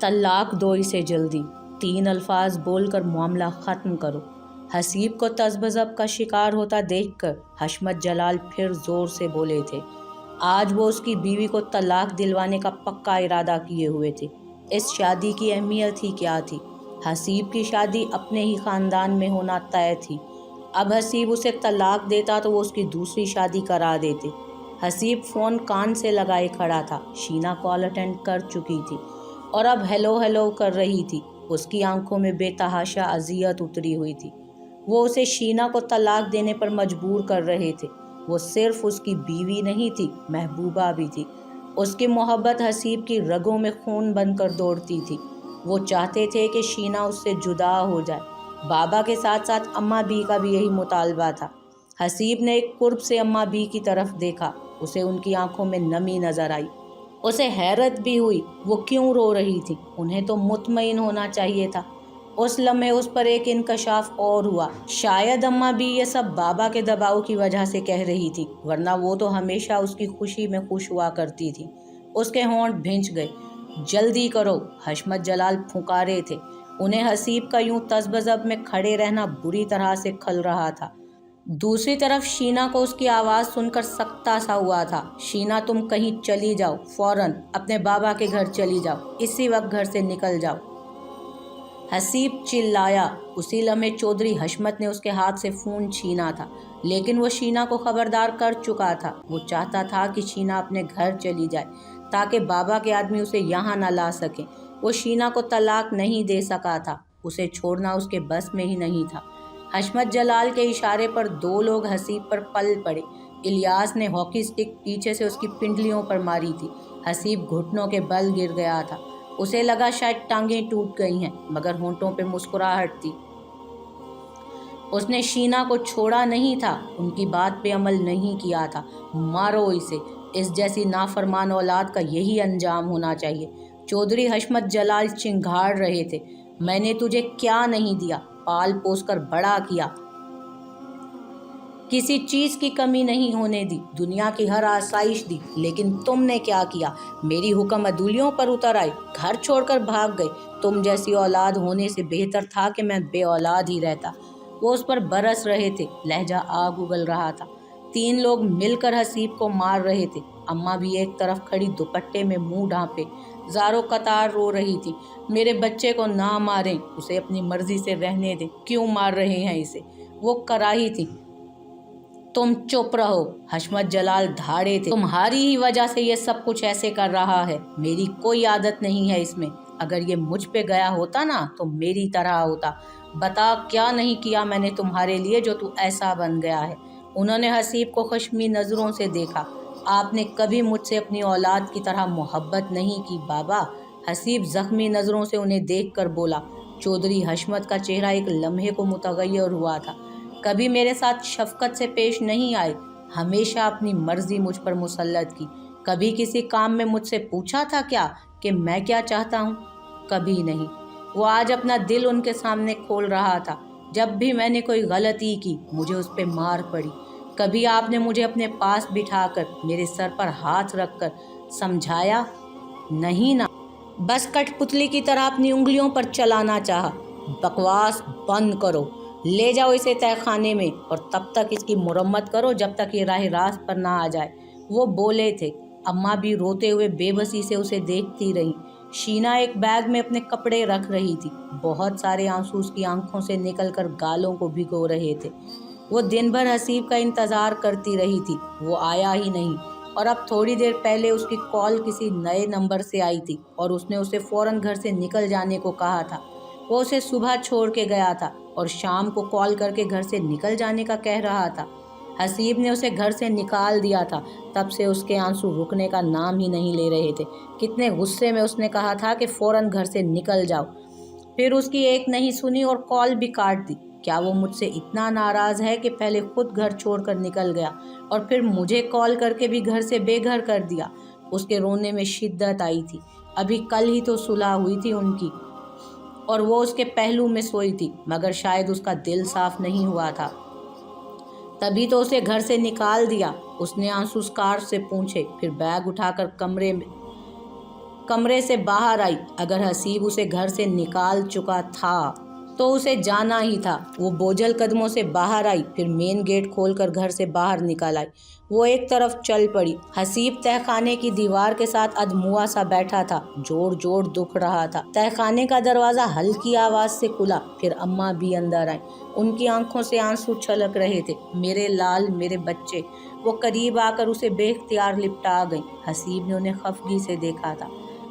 तलाक दो इसे जल्दी, 3 अल्फाज बोलकर मामला ख़त्म करो। हसीब को तज़ब्ज़ब का शिकार होता देखकर हशमत जलाल फिर ज़ोर से बोले थे। आज वो उसकी बीवी को तलाक दिलवाने का पक्का इरादा किए हुए थे। इस शादी की अहमियत ही क्या थी? हसीब की शादी अपने ही ख़ानदान में होना तय थी। अब हसीब उसे तलाक देता तो वो उसकी दूसरी शादी करा देते। हसीब फ़ोन कान से लगाए खड़ा था। शीना कॉल अटेंड कर चुकी थी और अब हेलो हेलो कर रही थी। उसकी आंखों में बेतहाशा अज़ियत उतरी हुई थी। वो उसे शीना को तलाक देने पर मजबूर कर रहे थे। वो सिर्फ उसकी बीवी नहीं थी, महबूबा भी थी। उसकी मोहब्बत हसीब की रगों में खून बनकर दौड़ती थी। वो चाहते थे कि शीना उससे जुदा हो जाए। बाबा के साथ साथ अम्मा बी का भी यही मुतालबा था। हसीब ने एक कुर्ब से अम्मा बी की तरफ देखा। उसे उनकी आंखों में नमी नजर आई। उसे हैरत भी हुई, वो क्यों रो रही थी? उन्हें तो मुतमईन होना चाहिए था। उस लम्हे उस पर एक इंकशाफ और हुआ। शायद अम्मा भी ये सब बाबा के दबाव की वजह से कह रही थी, वरना वो तो हमेशा उसकी खुशी में खुश हुआ करती थी। उसके होंठ भींच गए। जल्दी करो, हशमत जलाल फुकारे थे। उन्हें हसीब का यूं तज़ब्ज़ब में खड़े रहना बुरी तरह से खल रहा था। दूसरी तरफ शीना को उसकी आवाज़ सुनकर सकता सा हुआ था। शीना, तुम कहीं चली जाओ, फौरन अपने बाबा के घर चली जाओ, इसी वक्त घर से निकल जाओ। हसीब चिल्लाया। उसी लम्हे चौधरी हशमत ने उसके हाथ से फ़ोन छीना था, लेकिन वो शीना को खबरदार कर चुका था। वो चाहता था कि शीना अपने घर चली जाए ताकि बाबा के आदमी उसे यहाँ न ला सकें। वो शीना को तलाक नहीं दे सका था। उसे छोड़ना उसके बस में ही नहीं था। हशमत जलाल के इशारे पर 2 लोग हसीब पर पल पड़े। इलियास ने हॉकी स्टिक पीछे से उसकी पिंडलियों पर मारी थी। हसीब घुटनों के बल गिर गया था। उसे लगा शायद टांगें टूट गई हैं, मगर होंठों पे मुस्कुराहट थी। उसने शीना को छोड़ा नहीं था, उनकी बात पे अमल नहीं किया था। मारो इसे, इस जैसी नाफरमान औलाद का यही अंजाम होना चाहिए। चौधरी हशमत जलाल चिंघाड़ रहे थे। मैंने तुझे क्या नहीं दिया, पाल पोस कर बड़ा किया, किसी चीज की कमी नहीं होने दी, दुनिया की हर आसाइश दी, लेकिन तुमने क्या किया? मेरी हुक्म अदूलियों पर उतर आए, घर छोड़कर भाग गए। तुम जैसी औलाद होने से बेहतर था कि मैं बे औलाद ही रहता। वो उस पर बरस रहे थे, लहजा आग उगल रहा था। 3 लोग मिलकर हसीब को मार रहे थे। अम्मा भी एक तरफ खड़ी दुपट्टे में मुंह ढांपे ज़ारो कतार रो रही थी। मेरे बच्चे को ना मारें, उसे अपनी मर्जी से रहने दें, क्यों मार रहे हैं इसे? वो कराही थी। तुम चुप रहो, हशमत जलाल धाड़े थे। तुम्हारी ही वजह से ये सब कुछ ऐसे कर रहा है। मेरी कोई आदत नहीं है इसमें। अगर ये मुझ पे गया होता ना तो मेरी तरह होता। बता, क्या नहीं किया मैंने तुम्हारे लिए जो तू ऐसा बन गया है? उन्होंने हसीब को खश्मी नज़रों से देखा। आपने कभी मुझसे अपनी औलाद की तरह मोहब्बत नहीं की बाबा। हसीब जख्मी नज़रों से उन्हें देख कर बोला। चौधरी हशमत का चेहरा एक लम्हे को मुतगय्यर हुआ था। कभी मेरे साथ शफकत से पेश नहीं आए, हमेशा अपनी मर्जी मुझ पर मुसल्लत की। कभी किसी काम में मुझसे पूछा था क्या कि मैं क्या चाहता हूँ? कभी नहीं। वो आज अपना दिल उनके सामने खोल रहा था। जब भी मैंने कोई गलती की, मुझे उस पर मार पड़ी। कभी आपने मुझे अपने पास बिठाकर मेरे सर पर हाथ रखकर समझाया? नहीं ना, बस कठपुतली की तरह अपनी उंगलियों पर चलाना चाहा। बकवास बंद करो, ले जाओ इसे तहखाने में और तब तक इसकी मुरम्मत करो जब तक ये राह रास्त पर ना आ जाए। वो बोले थे। अम्मा भी रोते हुए बेबसी से उसे देखती रही। शीना एक बैग में अपने कपड़े रख रही थी। बहुत सारे आंसू उसकी आंखों से निकलकर गालों को भिगो रहे थे। वो दिन भर हसीब का इंतज़ार करती रही थी। वो आया ही नहीं और अब थोड़ी देर पहले उसकी कॉल किसी नए नंबर से आई थी और उसने उसे फ़ौरन घर से निकल जाने को कहा था। वो उसे सुबह छोड़ के गया था और शाम को कॉल करके घर से निकल जाने का कह रहा था। हसीब ने उसे घर से निकाल दिया था। तब से उसके आंसू रुकने का नाम ही नहीं ले रहे थे। कितने गुस्से में उसने कहा था कि फ़ौरन घर से निकल जाओ। फिर उसकी एक नहीं सुनी और कॉल भी काट दी। क्या वो मुझसे इतना नाराज़ है कि पहले खुद घर छोड़कर निकल गया और फिर मुझे कॉल करके भी घर से बेघर कर दिया? उसके रोने में शिद्दत आई थी। अभी कल ही तो सुलह हुई थी उनकी और वो उसके पहलू में सोई थी, मगर शायद उसका दिल साफ नहीं हुआ था, तभी तो उसे घर से निकाल दिया। उसने आंसू स्कार्फ से पूंछे, फिर बैग उठाकर कमरे में कमरे से बाहर आई। अगर हसीब उसे घर से निकाल चुका था तो उसे जाना ही था। वो बोझल कदमों से बाहर आई, फिर मेन गेट खोलकर घर से बाहर निकल आई। वो एक तरफ चल पड़ी। हसीब तहखाने की दीवार के साथ अधमुआ सा बैठा था, जोर जोर दुख रहा था। तहखाने का दरवाजा हल्की आवाज से खुला, फिर अम्मा भी अंदर आई। उनकी आंखों से आंसू छलक रहे थे। मेरे लाल, मेरे बच्चे। वो करीब आकर उसे बेख्तियार लिपटा गई। हसीब ने उन्हें खफगी से देखा था।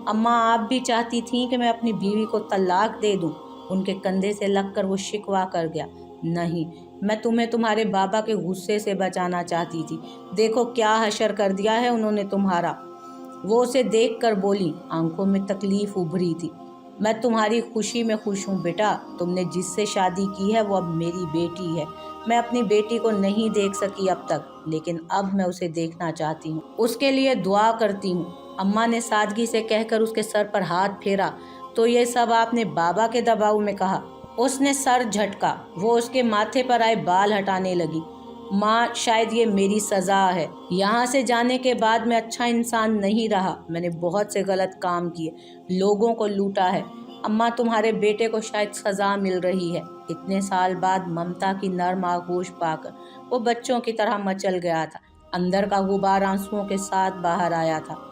अम्मा, आप भी चाहती थीं कि मैं अपनी बीवी को तलाक दे दूं? उनके कंधे से लगकर वो शिकवा कर गया। नहीं, मैं तुम्हें तुम्हारे बाबा के गुस्से से बचाना चाहती थी। देखो क्या हशर कर दिया है उन्होंने तुम्हारा। वो उसे देखकर बोली, आंखों में तकलीफ उभरी थी। मैं तुम्हारी खुशी में खुश हूँ बेटा। तुमने जिससे शादी की है वो अब मेरी बेटी है। मैं अपनी बेटी को नहीं देख सकी अब तक, लेकिन अब मैं उसे देखना चाहती हूँ। उसके लिए दुआ करती हूँ। अम्मा ने सादगी से कहकर उसके सर पर हाथ फेरा। तो ये सब आपने बाबा के दबाव में कहा? उसने सर झटका। वो उसके माथे पर आए बाल हटाने लगी। माँ, शायद ये मेरी सज़ा है। यहाँ से जाने के बाद मैं अच्छा इंसान नहीं रहा। मैंने बहुत से गलत काम किए, लोगों को लूटा है। अम्मा, तुम्हारे बेटे को शायद सज़ा मिल रही है। इतने साल बाद ममता की नर्म आगोश पाकर वो बच्चों की तरह मचल गया था। अंदर का गुबार आंसुओं के साथ बाहर आया था।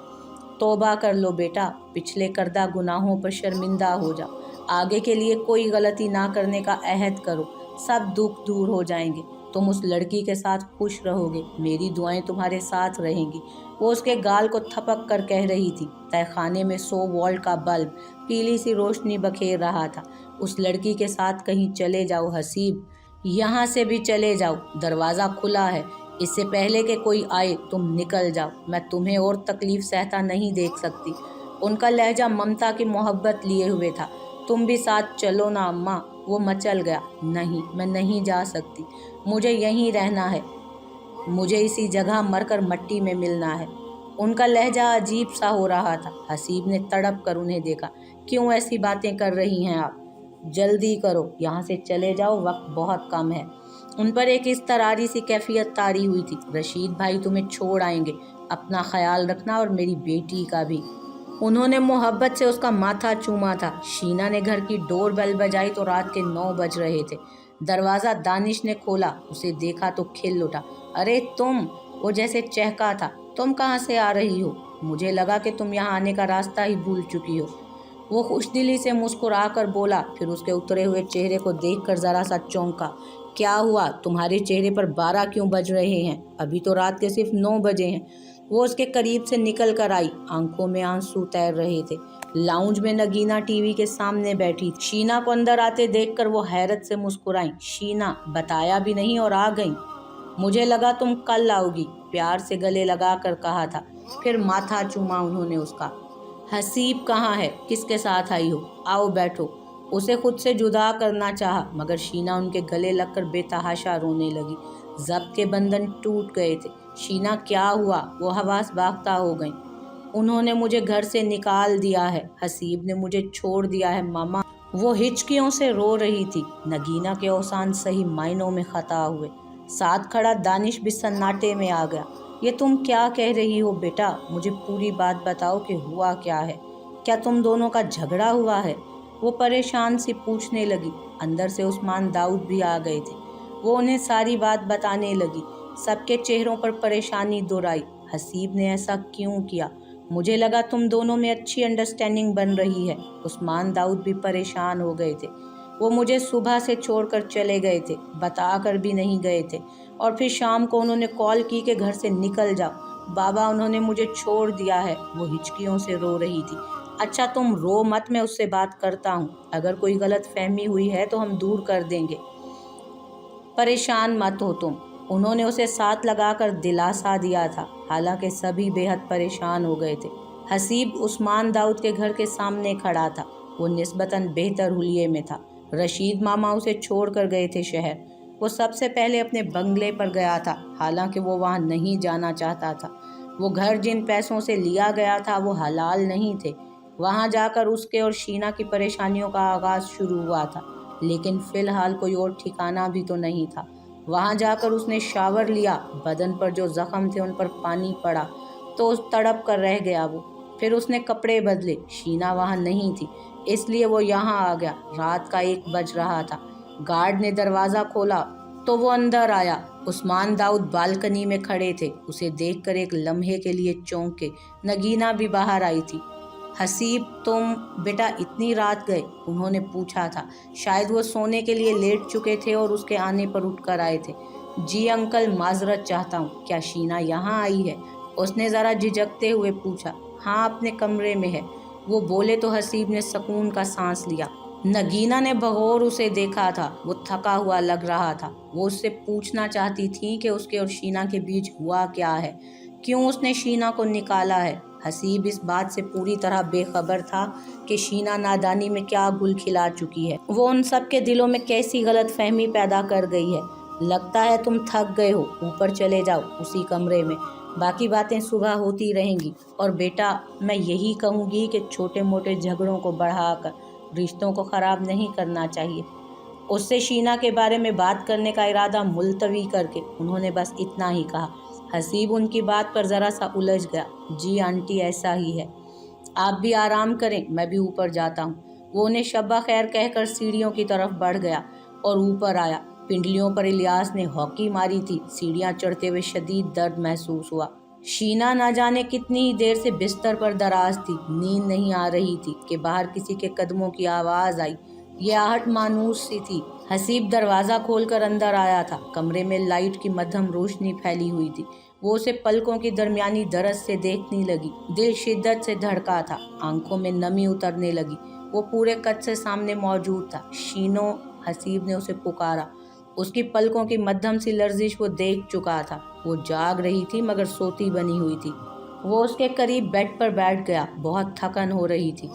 तौबा कर लो बेटा, पिछले करदा गुनाहों पर शर्मिंदा हो जाओ। आगे के लिए कोई गलती ना करने का अहद करो। सब दुख दूर हो जाएंगे। तुम उस लड़की के साथ खुश रहोगे। मेरी दुआएं तुम्हारे साथ रहेंगी। वो उसके गाल को थपक कर कह रही थी। तहखाने में 100 वोल्ट का बल्ब पीली सी रोशनी बखेर रहा था। उस लड़की के साथ कहीं चले जाओ हसीब, यहाँ से भी चले जाओ। दरवाज़ा खुला है। इससे पहले कि कोई आए तुम निकल जाओ। मैं तुम्हें और तकलीफ सहता नहीं देख सकती। उनका लहजा ममता की मोहब्बत लिए हुए था। तुम भी साथ चलो ना अम्मा। वो मचल गया। नहीं, मैं नहीं जा सकती। मुझे यहीं रहना है। मुझे इसी जगह मरकर मट्टी में मिलना है। उनका लहजा अजीब सा हो रहा था। हसीब ने तड़प कर उन्हें देखा। क्यों ऐसी बातें कर रही हैं आप? जल्दी करो, यहाँ से चले जाओ, वक्त बहुत कम है। उन पर एक इस तरारी सी कैफियत तारी हुई थी। रशीद भाई तुम्हें छोड़ आएंगे। अपना ख्याल रखना और मेरी बेटी का भी। उन्होंने मोहब्बत से उसका माथा चूमा था। शीना ने घर की डोर बेल बजाई तो रात के 9 बज रहे थे। दरवाज़ा दानिश ने खोला। उसे देखा तो खिल उठा। अरे तुम! वो जैसे चहका था। तुम कहाँ से आ रही हो? मुझे लगा कि तुम यहाँ आने का रास्ता ही भूल चुकी हो। वो खुशदिली से मुस्कुरा कर बोला, फिर उसके उतरे हुए चेहरे को देखकर ज़रा सा चौंका। क्या हुआ? तुम्हारे चेहरे पर 12 क्यों बज रहे हैं? अभी तो रात के सिर्फ 9 बजे हैं। वो उसके करीब से निकल कर आई। आंखों में आंसू तैर रहे थे। लाउंज में नगीना टीवी के सामने बैठी। शीना को अंदर आते देखकर वो हैरत से मुस्कुराई। शीना, बताया भी नहीं और आ गई? मुझे लगा तुम कल आओगी, प्यार से गले लगा कर कहा था। फिर माथा चूमा उन्होंने उसका। हसीब कहाँ है? किसके साथ आई हो? आओ बैठो। उसे खुद से जुदा करना चाहा, मगर शीना उनके गले लगकर बेतहाशा रोने लगी। जब्त के बंधन टूट गए थे। शीना, क्या हुआ? वो हवास बाख्ता हो गई। उन्होंने मुझे घर से निकाल दिया है। हसीब ने मुझे छोड़ दिया है मामा। वो हिचकियों से रो रही थी। नगीना के अवसान सही मायनों में खता हुए। साथ खड़ा दानिश भी सन्नाटे में आ गया। ये तुम क्या कह रही हो बेटा? मुझे पूरी बात बताओ कि हुआ क्या है। क्या तुम दोनों का झगड़ा हुआ है? वो परेशान सी पूछने लगी। अंदर से उस्मान दाऊद भी आ गए थे। वो उन्हें सारी बात बताने लगी। सबके चेहरों पर परेशानी दोहराई। हसीब ने ऐसा क्यों किया? मुझे लगा तुम दोनों में अच्छी अंडरस्टैंडिंग बन रही है। उस्मान दाऊद भी परेशान हो गए थे। वो मुझे सुबह से छोड़कर चले गए थे, बता कर भी नहीं गए थे। और फिर शाम को उन्होंने कॉल की कि घर से निकल जाओ बाबा, उन्होंने मुझे छोड़ दिया है। वो हिचकियों से रो रही थी। अच्छा तुम रो मत, मैं उससे बात करता हूँ। अगर कोई गलत फहमी हुई है तो हम दूर कर देंगे। परेशान मत हो तुम। उन्होंने उसे साथ लगाकर दिलासा दिया था। हालांकि सभी बेहद परेशान हो गए थे। हसीब उस्मान दाऊद के घर के सामने खड़ा था। वो निस्बतन बेहतर हुलिये में था। रशीद मामा उसे छोड़ कर गए थे शहर। वो सबसे पहले अपने बंगले पर गया था, हालांकि वो वहाँ नहीं जाना चाहता था। वो घर जिन पैसों से लिया गया था वो हलाल नहीं थे। वहाँ जाकर उसके और शीना की परेशानियों का आगाज़ शुरू हुआ था। लेकिन फ़िलहाल कोई और ठिकाना भी तो नहीं था। वहाँ जाकर उसने शावर लिया। बदन पर जो ज़ख्म थे उन पर पानी पड़ा तो तड़प कर रह गया वो। फिर उसने कपड़े बदले। शीना वहाँ नहीं थी, इसलिए वो यहाँ आ गया। रात का 1 बज रहा था। गार्ड ने दरवाज़ा खोला तो वो अंदर आया। उस्मान दाऊद बालकनी में खड़े थे। उसे देखकर एक लम्हे के लिए चौंके। नगीना भी बाहर आई थी। हसीब, तुम बेटा इतनी रात गए? उन्होंने पूछा था। शायद वो सोने के लिए लेट चुके थे और उसके आने पर उठकर आए थे। जी अंकल, माजरत चाहता हूँ, क्या शीना यहाँ आई है? उसने ज़रा झिझकते हुए पूछा। हाँ, अपने कमरे में है। वो बोले तो हसीब ने सुकून का सांस लिया। नगीना ने बगौर उसे देखा था। वो थका हुआ लग रहा था। वो उससे पूछना चाहती थी कि उसके और शीना के बीच हुआ क्या है, क्यों उसने शीना को निकाला है। हसीब इस बात से पूरी तरह बेखबर था कि शीना नादानी में क्या गुल खिला चुकी है। वो उन सब के दिलों में कैसी गलत फहमी पैदा कर गई है। लगता है तुम थक गए हो, ऊपर चले जाओ उसी कमरे में, बाकी बातें सुबह होती रहेंगी। और बेटा, मैं यही कहूँगी कि छोटे मोटे झगड़ों को बढ़ाकर रिश्तों को ख़राब नहीं करना चाहिए। उससे शीना के बारे में बात करने का इरादा मुलतवी करके उन्होंने बस इतना ही कहा। हसीब उनकी बात पर ज़रा सा उलझ गया। जी आंटी, ऐसा ही है। आप भी आराम करें, मैं भी ऊपर जाता हूँ। वो उन्हें शब्बा खैर कहकर सीढ़ियों की तरफ बढ़ गया और ऊपर आया। पिंडलियों पर इलियास ने हॉकी मारी थी। सीढ़ियाँ चढ़ते हुए शदीद दर्द महसूस हुआ। शीना न जाने कितनी ही देर से बिस्तर पर दराज थी। नींद नहीं आ रही थी कि बाहर किसी के कदमों की आवाज़ आई। ये आहट मानूस सी थी। हसीब दरवाज़ा खोलकर अंदर आया था। कमरे में लाइट की मध्यम रोशनी फैली हुई थी। वो उसे पलकों की दरमियानी दरज से देखने लगी। दिल शिद्दत से धड़का था, आंखों में नमी उतरने लगी। वो पूरे कद से सामने मौजूद था। शीनो, हसीब ने उसे पुकारा। उसकी पलकों की मध्यम सी लर्जिश वो देख चुका था। वो जाग रही थी मगर सोती बनी हुई थी। वो उसके करीब बेड पर बैठ गया। बहुत थकन हो रही थी।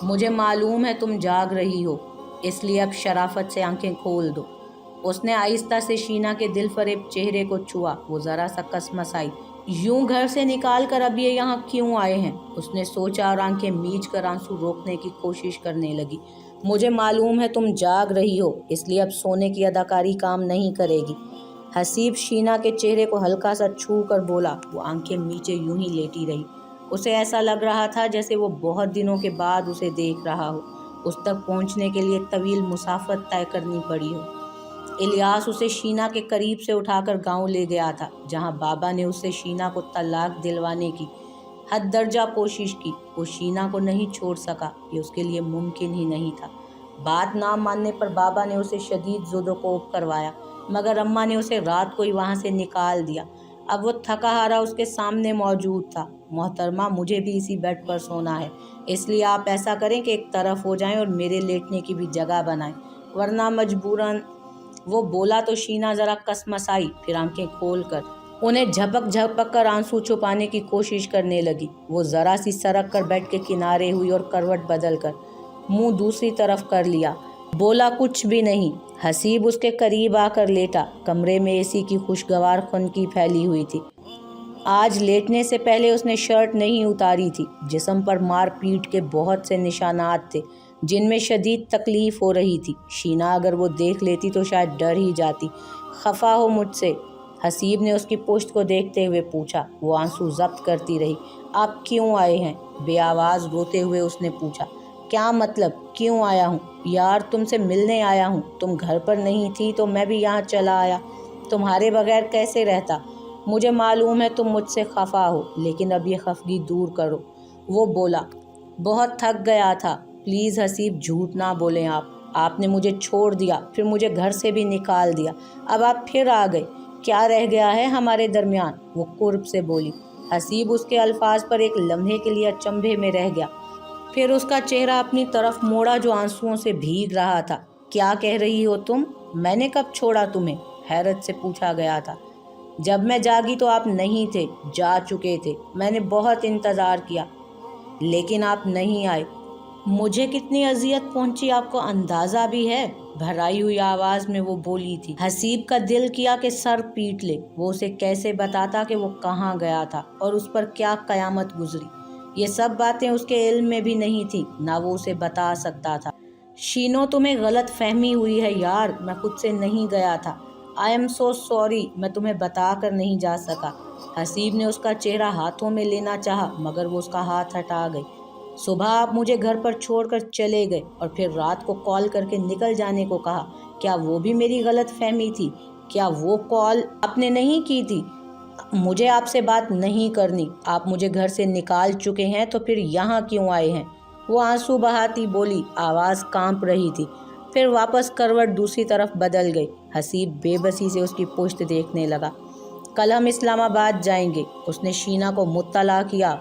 मुझे मालूम है तुम जाग रही हो, इसलिए अब शराफत से आंखें खोल दो। उसने आहिस्ता से शीना के दिल फरेब चेहरे को छुआ। वो ज़रा सा कसमसाई। यूं घर से निकाल कर अब ये यहाँ क्यों आए हैं? उसने सोचा और आंखें मीच कर आंसू रोकने की कोशिश करने लगी। मुझे मालूम है तुम जाग रही हो, इसलिए अब सोने की अदाकारी काम नहीं करेगी। हसीब शीना के चेहरे को हल्का सा छू कर बोला। वो आंखें नीचे यूं ही लेटी रही। उसे ऐसा लग रहा था जैसे वो बहुत दिनों के बाद उसे देख रहा हो। उस तक पहुंचने के लिए तवील मुसाफत तय करनी पड़ी हो। इलियास उसे शीना के करीब से उठाकर गांव ले गया था, जहां बाबा ने उसे शीना को तलाक दिलवाने की हद दर्जा कोशिश की। वो शीना को नहीं छोड़ सका, ये उसके लिए मुमकिन ही नहीं था। बात ना मानने पर बाबा ने उसे शदीद ज़ुदोकोब करवाया, मगर अम्मा ने उसे रात को ही वहाँ से निकाल दिया। अब वो थका हारा उसके सामने मौजूद था। मोहतरमा, मुझे भी इसी बेड पर सोना है, इसलिए आप ऐसा करें कि एक तरफ हो जाएं और मेरे लेटने की भी जगह बनाएं, वरना मजबूरन। वो बोला तो शीना ज़रा कसमसाई, फिर आंखें खोलकर उन्हें झपक झपक कर आंसू छुपाने की कोशिश करने लगी। वो ज़रा सी सरक कर बेड के किनारे हुई और करवट बदल कर मुंह दूसरी तरफ कर लिया। बोला कुछ भी नहीं। हसीब उसके करीब आकर लेटा। कमरे में एसी की खुशगवार खुनकी फैली हुई थी। आज लेटने से पहले उसने शर्ट नहीं उतारी थी। जिस्म पर मार पीट के बहुत से निशानात थे, जिनमें शदीद तकलीफ हो रही थी। शीना अगर वो देख लेती तो शायद डर ही जाती। खफा हो मुझसे? हसीब ने उसकी पुश्त को देखते हुए पूछा। वो आंसू जब्त करती रही। आप क्यों आए हैं? बेआवाज़ रोते हुए उसने पूछा। क्या मतलब, क्यों आया हूँ? यार, तुमसे मिलने आया हूँ। तुम घर पर नहीं थी तो मैं भी यहाँ चला आया। तुम्हारे बगैर कैसे रहता? मुझे मालूम है तुम मुझसे खफा हो, लेकिन अब ये खफगी दूर करो। वो बोला। बहुत थक गया था। प्लीज़ हसीब, झूठ ना बोलें आप। आपने मुझे छोड़ दिया, फिर मुझे घर से भी निकाल दिया, अब आप फिर आ गए। क्या रह गया है हमारे दरमियान? वो कुर्ब से बोली। हसीब उसके अल्फाज पर एक लम्हे के लिए अचंभे में रह गया। फिर उसका चेहरा अपनी तरफ मोड़ा जो आंसुओं से भीग रहा था। क्या कह रही हो तुम? मैंने कब छोड़ा तुम्हें? हैरत से पूछा गया था। जब मैं जागी तो आप नहीं थे, जा चुके थे। मैंने बहुत इंतज़ार किया, लेकिन आप नहीं आए। मुझे कितनी अजियत पहुंची आपको अंदाज़ा भी है? भराई हुई आवाज़ में वो बोली थी। हसीब का दिल किया कि सर पीट ले। वो उसे कैसे बताता कि वो कहाँ गया था और उस पर क्या क़यामत गुजरी। ये सब बातें उसके इल्म में भी नहीं थी, ना वो उसे बता सकता था। शीनो, तुम्हें गलत फहमी हुई है यार, मैं खुद से नहीं गया था। आई एम सो सॉरी, मैं तुम्हें बता कर नहीं जा सका। हसीब ने उसका चेहरा हाथों में लेना चाहा मगर वो उसका हाथ हटा गई। सुबह आप मुझे घर पर छोड़कर चले गए और फिर रात को कॉल करके निकल जाने को कहा। क्या वो भी मेरी गलत फहमी थी? क्या वो कॉल आपने नहीं की थी? मुझे आपसे बात नहीं करनी। आप मुझे घर से निकाल चुके हैं तो फिर यहाँ क्यों आए हैं? वो आंसू बहाती बोली, आवाज़ कांप रही थी। फिर वापस करवट दूसरी तरफ बदल गई। हसीब बेबसी से उसकी पुश्त देखने लगा। कल हम इस्लामाबाद जाएंगे, उसने शीना को मुत्तला किया।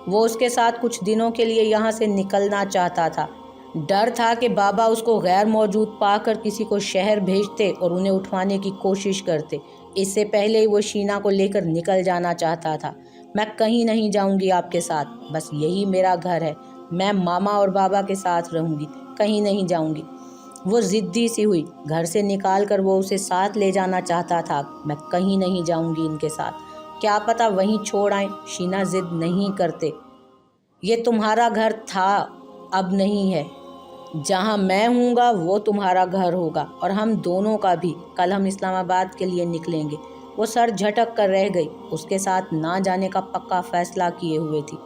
वो उसके साथ कुछ दिनों के लिए यहाँ से निकलना चाहता था। डर था कि बाबा उसको गैर मौजूद पाकर किसी को शहर भेजते और उन्हें उठवाने की कोशिश करते। इससे पहले ही वो शीना को लेकर निकल जाना चाहता था। मैं कहीं नहीं जाऊंगी आपके साथ, बस यही मेरा घर है। मैं मामा और बाबा के साथ रहूंगी, कहीं नहीं जाऊंगी। वो ज़िद्दी सी हुई। घर से निकाल कर वो उसे साथ ले जाना चाहता था। मैं कहीं नहीं जाऊंगी इनके साथ, क्या पता वहीं छोड़ आए। शीना जिद नहीं करते। ये तुम्हारा घर था, अब नहीं है। जहाँ मैं हूँगा वो तुम्हारा घर होगा और हम दोनों का भी। कल हम इस्लामाबाद के लिए निकलेंगे। वो सर झटक कर रह गई। उसके साथ ना जाने का पक्का फैसला किए हुए थी।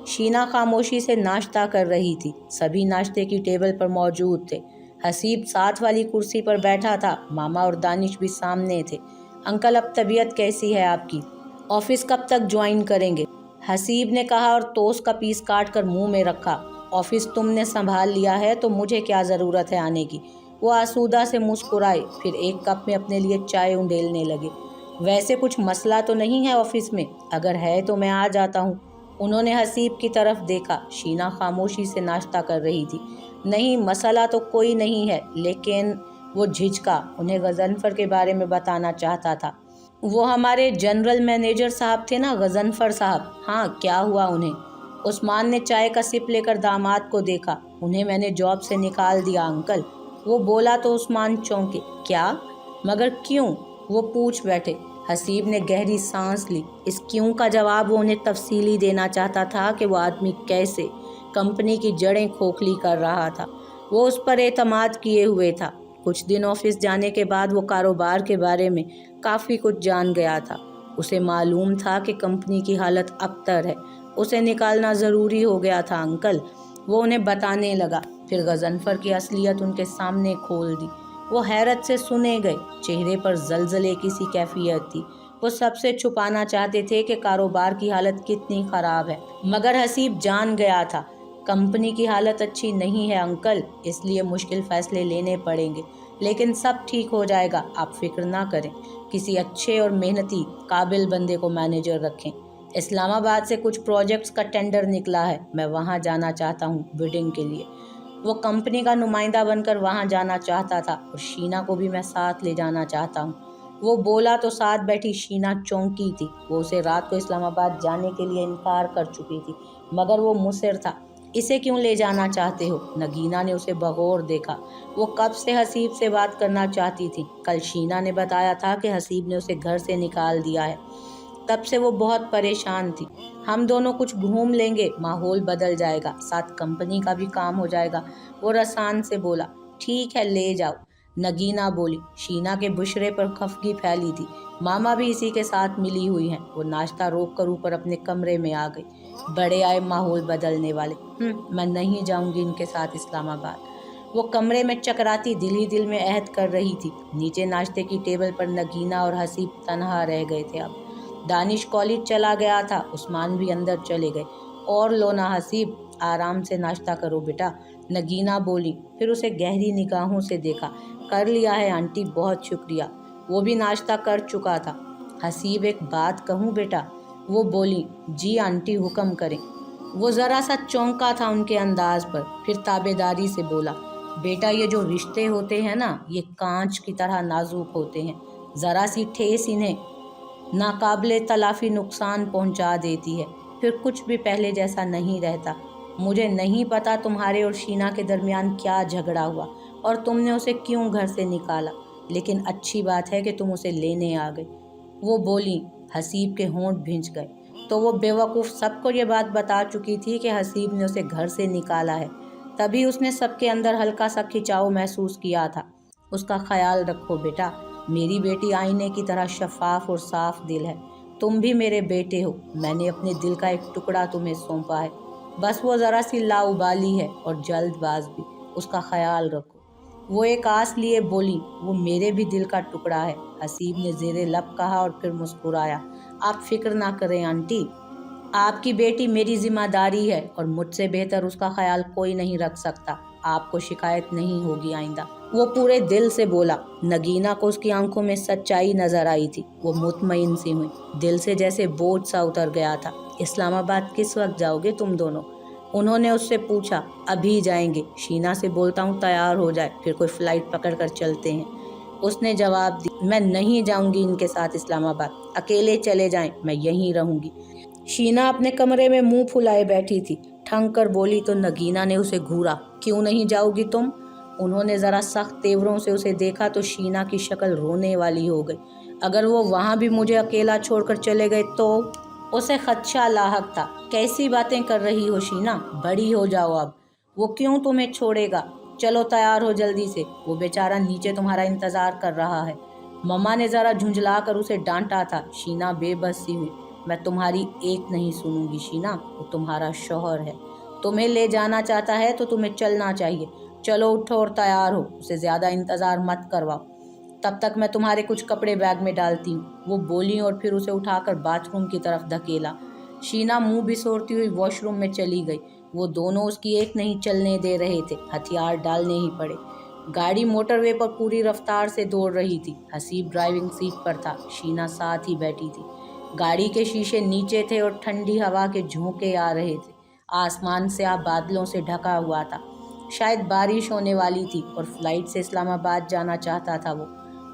शीना खामोशी से नाश्ता कर रही थी। सभी नाश्ते की टेबल पर मौजूद थे। हसीब साथ वाली कुर्सी पर बैठा था। मामा और दानिश भी सामने थे। अंकल, अब तबीयत कैसी है आपकी? ऑफिस कब तक ज्वाइन करेंगे? हसीब ने कहा और टोस्ट का पीस काट कर मुंह में रखा। ऑफिस तुमने संभाल लिया है तो मुझे क्या ज़रूरत है आने की? वो आसूदा से मुस्कुराए, फिर एक कप में अपने लिए चाय उंडेलने लगे। वैसे कुछ मसला तो नहीं है ऑफिस में? अगर है तो मैं आ जाता हूँ। उन्होंने हसीब की तरफ देखा। शीना खामोशी से नाश्ता कर रही थी। नहीं, मसला तो कोई नहीं है, लेकिन वो झिझका। उन्हें गजनफर के बारे में बताना चाहता था। वो हमारे जनरल मैनेजर साहब थे ना, गजनफर साहब। हाँ, क्या हुआ उन्हें? उस्मान ने चाय का सिप लेकर दामाद को देखा। उन्हें मैंने जॉब से निकाल दिया अंकल। वो बोला तो उस्मान चौंके। क्या? मगर क्यों? वो पूछ बैठे। हसीब ने गहरी सांस ली। इस क्यों का जवाब वो उन्हें तफसीली देना चाहता था कि वो आदमी कैसे कंपनी की जड़ें खोखली कर रहा था। वो उस पर एतमाद किए हुए था। कुछ दिन ऑफिस जाने के बाद वो कारोबार के बारे में काफ़ी कुछ जान गया था। उसे मालूम था कि कंपनी की हालत अबतर है। उसे निकालना ज़रूरी हो गया था अंकल। वो उन्हें बताने लगा। फिर गजनफर की असलियत उनके सामने खोल दी। वो हैरत से सुने गए। चेहरे पर जलजले की सी कैफियत थी। वो सबसे छुपाना चाहते थे कि कारोबार की हालत कितनी ख़राब है, मगर हसीब जान गया था कंपनी की हालत अच्छी नहीं है अंकल, इसलिए मुश्किल फ़ैसले लेने पड़ेंगे। लेकिन सब ठीक हो जाएगा, आप फिक्र ना करें। किसी अच्छे और मेहनती काबिल बंदे को मैनेजर रखें। इस्लामाबाद से कुछ प्रोजेक्ट्स का टेंडर निकला है, मैं वहाँ जाना चाहता हूँ बिडिंग के लिए। वो कंपनी का नुमाइंदा बनकर वहाँ जाना चाहता था और शीना को भी मैं साथ ले जाना चाहता हूँ। वो बोला तो साथ बैठी शीना चौंकी थी। वो उसे रात को इस्लामाबाद जाने के लिए इनकार कर चुकी थी, मगर वो मुसिर था। इसे क्यों ले जाना चाहते हो? नगीना ने उसे बगौर देखा। वो कब से हसीब से बात करना चाहती थी। कल शीना ने बताया था कि हसीब ने उसे घर से निकाल दिया है। तब से वो बहुत परेशान थी। हम दोनों कुछ घूम लेंगे, माहौल बदल जाएगा, साथ कंपनी का भी काम हो जाएगा। वो रसान से बोला। ठीक है, ले जाओ, नगीना बोली। शीना के बुशरे पर खफगी फैली थी। मामा भी इसी के साथ मिली हुई हैं। वो नाश्ता रोक कर ऊपर अपने कमरे में आ गई। बड़े आए माहौल बदलने वाले। मैं नहीं जाऊंगी इनके साथ इस्लामाबाद। वो कमरे में चकराती दिल ही दिल में अहद कर रही थी। नीचे नाश्ते की टेबल पर नगीना और हसीब तनहा रह गए थे। अब दानिश कॉलेज चला गया था। उस्मान भी अंदर चले गए। और लो ना हसीब, आराम से नाश्ता करो बेटा, नगीना बोली। फिर उसे गहरी निगाहों से देखा। कर लिया है आंटी, बहुत शुक्रिया। वो भी नाश्ता कर चुका था। हसीब, एक बात कहूँ बेटा? वो बोली। जी आंटी, हुक्म करें। वो ज़रा सा चौंका था उनके अंदाज पर, फिर ताबेदारी से बोला। बेटा, ये जो रिश्ते होते हैं ना, ये कांच की तरह नाजुक होते हैं। ज़रा सी ठेस इन्हें नाकाबिले तलाफ़ी नुकसान पहुंचा देती है। फिर कुछ भी पहले जैसा नहीं रहता। मुझे नहीं पता तुम्हारे और शीना के दरमियान क्या झगड़ा हुआ और तुमने उसे क्यों घर से निकाला, लेकिन अच्छी बात है कि तुम उसे लेने आ गई। वो बोली। हसीब के होंठ भींच गए। तो वो बेवकूफ़ सबको ये बात बता चुकी थी कि हसीब ने उसे घर से निकाला है। तभी उसने सबके अंदर हल्का सा खिंचाव महसूस किया था। उसका ख्याल रखो बेटा, मेरी बेटी आईने की तरह शफाफ और साफ दिल है। तुम भी मेरे बेटे हो, मैंने अपने दिल का एक टुकड़ा तुम्हें सौंपा है, बस वो ज़रा सी लाउबाली है और जल्दबाज भी, उसका ख्याल रखो। वो एक आस लिए बोली, वो मेरे भी दिल का टुकड़ा है। हसीब ने ज़ेरे लब कहा और फिर मुस्कुराया। आप फिक्र ना करें आंटी, आपकी बेटी मेरी जिम्मेदारी है और मुझसे बेहतर उसका ख्याल कोई नहीं रख सकता। आपको शिकायत नहीं होगी आइंदा। वो पूरे दिल से बोला। नगीना को उसकी आंखों में सच्चाई नजर आई थी। वो मुतमईन सी हुई, दिल से जैसे बोझ सा उतर गया था। इस्लामाबाद किस वक्त जाओगे तुम दोनों? उन्होंने उससे पूछा। अभी जाएंगे, शीना से बोलता हूँ तैयार हो जाए, फिर कोई फ्लाइट पकड़ कर चलते हैं। उसने जवाब दिया, मैं नहीं जाऊंगी इनके साथ इस्लामाबाद, अकेले चले जाएं, मैं यहीं रहूंगी। शीना अपने कमरे में मुंह फुलाए बैठी थी। ठंग कर बोली तो नगीना ने उसे घूरा। क्यों नहीं जाओगी तुम? उन्होंने ज़रा सख्त तेवरों से उसे देखा तो शीना की शक्ल रोने वाली हो गई। अगर वो वहाँ भी मुझे अकेला छोड़कर चले गए तो? उसे खदशा लाहक था। कैसी बातें कर रही हो शीना, बड़ी हो जाओ अब। वो क्यों तुम्हें छोड़ेगा? चलो तैयार हो जल्दी से, वो बेचारा नीचे तुम्हारा इंतज़ार कर रहा है। मम्मा ने ज़रा झुंझला कर उसे डांटा था। शीना बेबस सी हुई। मैं तुम्हारी एक नहीं सुनूंगी शीना, वो तुम्हारा शौहर है, तुम्हें ले जाना चाहता है तो तुम्हें चलना चाहिए। चलो उठो और तैयार हो, उसे ज़्यादा इंतज़ार मत करवाओ, तब तक मैं तुम्हारे कुछ कपड़े बैग में डालती हूँ। वो बोली और फिर उसे उठाकर बाथरूम की तरफ धकेला। शीना मुंह बिसोरती हुई वॉशरूम में चली गई। वो दोनों उसकी एक नहीं चलने दे रहे थे, हथियार डालने ही पड़े। गाड़ी मोटरवे पर पूरी रफ्तार से दौड़ रही थी। हसीब ड्राइविंग सीट पर था, शीना साथ ही बैठी थी। गाड़ी के शीशे नीचे थे और ठंडी हवा के झोंके आ रहे थे। आसमान से बादलों से ढका हुआ था। शायद बारिश होने वाली थी और फ्लाइट से इस्लामाबाद जाना चाहता था वो,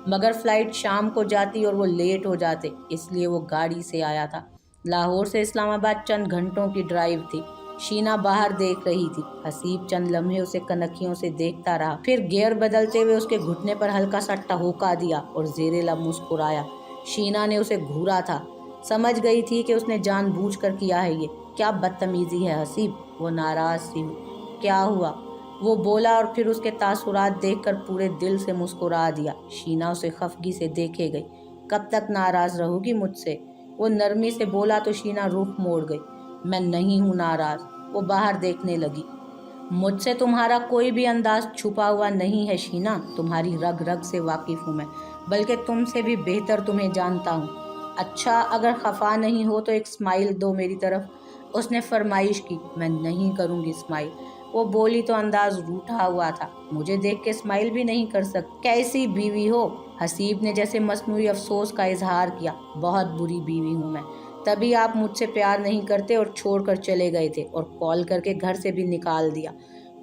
मगर फ्लाइट शाम को जाती और वो लेट हो जाते, इसलिए वो गाड़ी से आया था। लाहौर से इस्लामाबाद चंद घंटों की ड्राइव थी। शीना बाहर देख रही थी। हसीब चंद लम्हे उसे कनखियों से देखता रहा, फिर गियर बदलते हुए उसके घुटने पर हल्का सा टहोका दिया और ज़ेरे लब मुस्कुराया। शीना ने उसे घूरा था। समझ गई थी कि उसने जानबूझकर किया है ये। क्या बदतमीजी है हसीब, वो नाराज सी हुई। क्या हुआ? वो बोला और फिर उसके तासुरात देखकर पूरे दिल से मुस्कुरा दिया। शीना उसे खफगी से देखे गई। कब तक नाराज रहोगी मुझसे? वो नरमी से बोला तो शीना रुख मोड़ गई। मैं नहीं हूँ नाराज। वो बाहर देखने लगी। मुझसे तुम्हारा कोई भी अंदाज छुपा हुआ नहीं है शीना, तुम्हारी रग रग से वाकिफ हूँ मैं, बल्कि तुमसे भी बेहतर तुम्हें जानता हूँ। अच्छा, अगर खफा नहीं हो तो एक स्माइल दो मेरी तरफ, उसने फरमाइश की। मैं नहीं करूँगी स्माइल, वो बोली तो अंदाज रूठा हुआ था। मुझे देख के स्माइल भी नहीं कर सकती, कैसी बीवी हो? हसीब ने जैसे मसनूई अफसोस का इजहार किया। बहुत बुरी बीवी हूँ मैं, तभी आप मुझसे प्यार नहीं करते और छोड़कर चले गए थे और कॉल करके घर से भी निकाल दिया।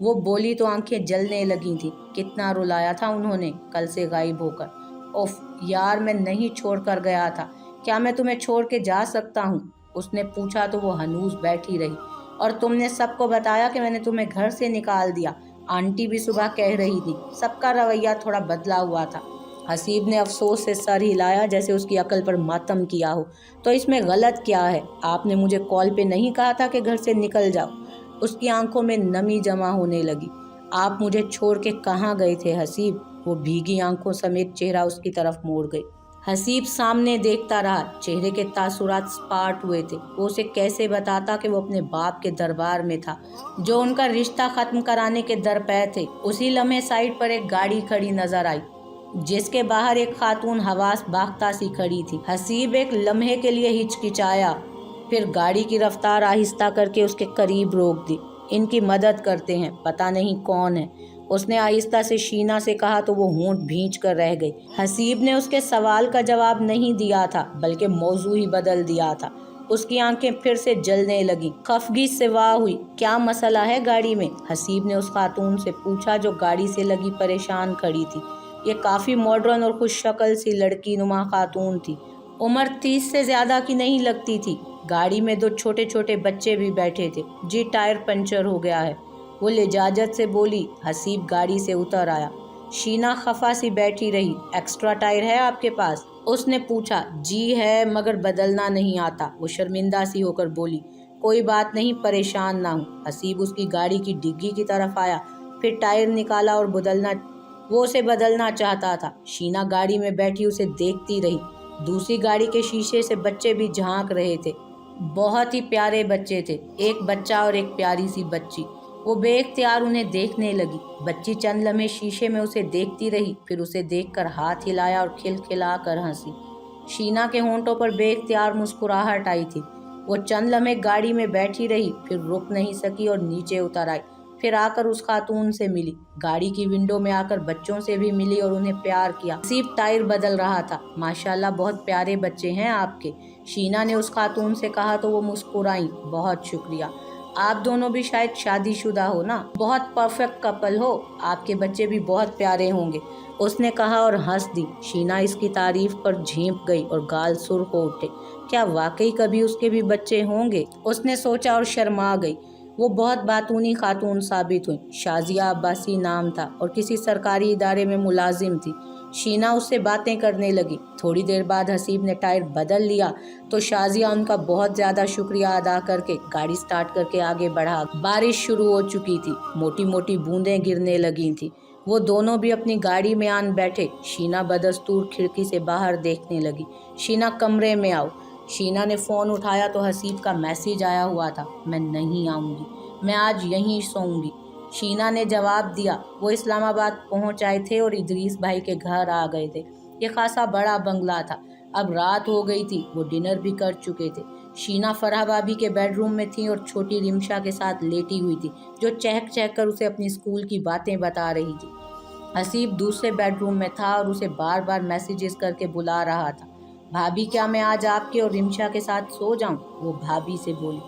वो बोली तो आंखें जलने लगी थी। कितना रुलाया था उन्होंने कल से गायब होकर। उफ यार, मैं नहीं छोड़ कर गया था, क्या मैं तुम्हें छोड़ के जा सकता हूँ? उसने पूछा तो वो हनूस बैठी रही। और तुमने सबको बताया कि मैंने तुम्हें घर से निकाल दिया? आंटी भी सुबह कह रही थी। सबका रवैया थोड़ा बदला हुआ था। हसीब ने अफसोस से सर हिलाया, जैसे उसकी अकल पर मातम किया हो। तो इसमें गलत क्या है? आपने मुझे कॉल पे नहीं कहा था कि घर से निकल जाओ? उसकी आंखों में नमी जमा होने लगी। आप मुझे छोड़ के कहाँ गए थे हसीब? वो भीगी आंखों समेत चेहरा उसकी तरफ मोड़ गई। हसीब सामने देखता रहा। चेहरे के तासुरात स्पाट हुए थे। वो उसे कैसे बताता कि वो अपने बाप के दरबार में था, जो उनका रिश्ता खत्म कराने के दरपे थे। उसी लम्हे साइड पर एक गाड़ी खड़ी नजर आई, जिसके बाहर एक खातून हवास बाख्ता सी खड़ी थी। हसीब एक लम्हे के लिए हिचकिचाया, फिर गाड़ी की रफ्तार आहिस्ता करके उसके करीब रोक दी। इनकी मदद करते हैं, पता नहीं कौन है, उसने आहिस्ता से शीना से कहा तो वो होंठ भींच कर रह गई। हसीब ने उसके सवाल का जवाब नहीं दिया था, बल्कि मौजू ही बदल दिया था। उसकी आंखें फिर से जलने लगी। खफगी से वाह हुई। क्या मसला है गाड़ी में? हसीब ने उस खातून से पूछा जो गाड़ी से लगी परेशान खड़ी थी। ये काफ़ी मॉडर्न और खुश शक्ल सी लड़की नुमा खातून थी। उम्र 30 से ज़्यादा की नहीं लगती थी। गाड़ी में दो छोटे छोटे बच्चे भी बैठे थे। जी टायर पंचर हो गया है, वो लिजाजत से बोली। हसीब गाड़ी से उतर आया। शीना खफा सी बैठी रही। एक्स्ट्रा टायर है आपके पास? उसने पूछा। जी है, मगर बदलना नहीं आता, वो शर्मिंदा सी होकर बोली। कोई बात नहीं, परेशान ना हूँ। हसीब उसकी गाड़ी की डिग्गी की तरफ आया, फिर टायर निकाला और वो उसे बदलना चाहता था। शीना गाड़ी में बैठी उसे देखती रही। दूसरी गाड़ी के शीशे से बच्चे भी झांक रहे थे। बहुत ही प्यारे बच्चे थे, एक बच्चा और एक प्यारी सी बच्ची। वो बेइख्तियार उन्हें देखने लगी। बच्ची चंद लम्हे शीशे में उसे देखती रही, फिर उसे देखकर हाथ हिलाया और खिलखिला कर हंसी। शीना के होंठों पर बेइख्तियार मुस्कुराहट आई थी। वो चंद लम्हे गाड़ी में बैठी रही, फिर रुक नहीं सकी और नीचे उतर आई। फिर आकर उस खातून से मिली, गाड़ी की विंडो में आकर बच्चों से भी मिली और उन्हें प्यार किया। नसीब टायर बदल रहा था। माशाल्लाह बहुत प्यारे बच्चे हैं आपके, शीना ने उस खातून से कहा तो वो मुस्कुराई। बहुत शुक्रिया। आप दोनों भी शायद शादीशुदा हो ना, बहुत परफेक्ट कपल हो, आपके बच्चे भी बहुत प्यारे होंगे, उसने कहा और हंस दी। शीना इसकी तारीफ पर झेंप गई और गाल सुर्ख हो उठे। क्या वाकई कभी उसके भी बच्चे होंगे, उसने सोचा और शर्मा गई। वो बहुत बातूनी खातून साबित हुई। शाजिया अब्बासी नाम था और किसी सरकारी इदारे में मुलाजिम थी। शीना उससे बातें करने लगी। थोड़ी देर बाद हसीब ने टायर बदल लिया तो शाजिया उनका बहुत ज़्यादा शुक्रिया अदा करके गाड़ी स्टार्ट करके आगे बढ़ा। बारिश शुरू हो चुकी थी, मोटी मोटी बूंदें गिरने लगी थी। वो दोनों भी अपनी गाड़ी में आन बैठे। शीना बदस्तूर खिड़की से बाहर देखने लगी। शीना कमरे में आओ। शीना ने फ़ोन उठाया तो हसीब का मैसेज आया हुआ था, मैं नहीं आऊँगी, मैं आज यहीं सोऊंगी। शीना ने जवाब दिया। वो इस्लामाबाद पहुंच आए थे और इदरीस भाई के घर आ गए थे। ये खासा बड़ा बंगला था। अब रात हो गई थी, वो डिनर भी कर चुके थे। शीना फराह भाभी के बेडरूम में थी और छोटी रिमशा के साथ लेटी हुई थी, जो चहक चहक कर उसे अपनी स्कूल की बातें बता रही थी। हसीब दूसरे बेडरूम में था और उसे बार बार मैसेजेस करके बुला रहा था। भाभी क्या मैं आज आपके और रिमशा के साथ सो जाऊं? वो भाभी से बोली।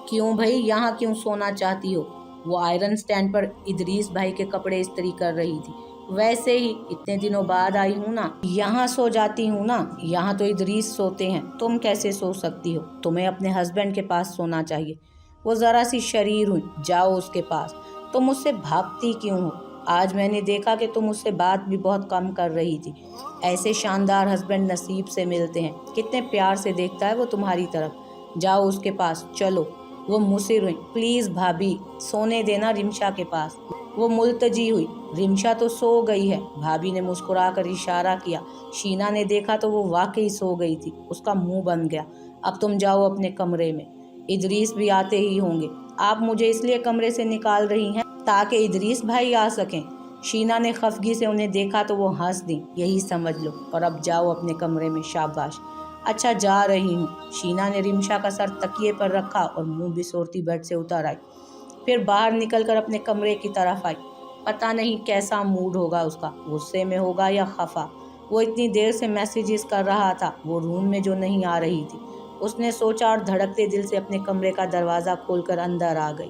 क्यों भाई, यहाँ क्यों सोना चाहती हो? वो आयरन स्टैंड पर इदरीस भाई के कपड़े इस्त्री कर रही थी। वैसे ही इतने दिनों बाद आई हूँ ना, यहाँ सो जाती हूँ ना, यहाँ तो इदरीस सोते हैं, तुम कैसे सो सकती हो? तुम्हें अपने हस्बैंड के पास सोना चाहिए। वो ज़रा सी शरीर हुई। जाओ उसके पास। तुम मुझसे भागती क्यों हो? आज मैंने देखा कि तुम उससे बात भी बहुत कम कर रही थी। ऐसे शानदार हस्बैंड नसीब से मिलते हैं, कितने प्यार से देखता है वो तुम्हारी तरफ। जाओ उसके पास, चलो। वो मुसिर हुई। प्लीज़ भाभी, सोने देना रिमशा के पास। वो मुल्तजी हुई। रिमशा तो सो गई है, भाभी ने मुस्कुराकर इशारा किया। शीना ने देखा तो वो वाकई सो गई थी। उसका मुंह बन गया। अब तुम जाओ अपने कमरे में, इदरीस भी आते ही होंगे। आप मुझे इसलिए कमरे से निकाल रही हैं ताकि इदरीस भाई आ सकें? शीना ने खफगी से उन्हें देखा तो वो हंस दी। यही समझ लो, और अब जाओ अपने कमरे में। शाबाश। अच्छा, जा रही हूँ। शीना ने रिमशा का सर तकिए पर रखा और मुंह बिसोरती बेड से उतर आई। फिर बाहर निकलकर अपने कमरे की तरफ आई। पता नहीं कैसा मूड होगा उसका, गुस्से में होगा या खफा। वो इतनी देर से मैसेजेस कर रहा था, वो रूम में जो नहीं आ रही थी। उसने सोचा और धड़कते दिल से अपने कमरे का दरवाज़ा खोलकर अंदर आ गई।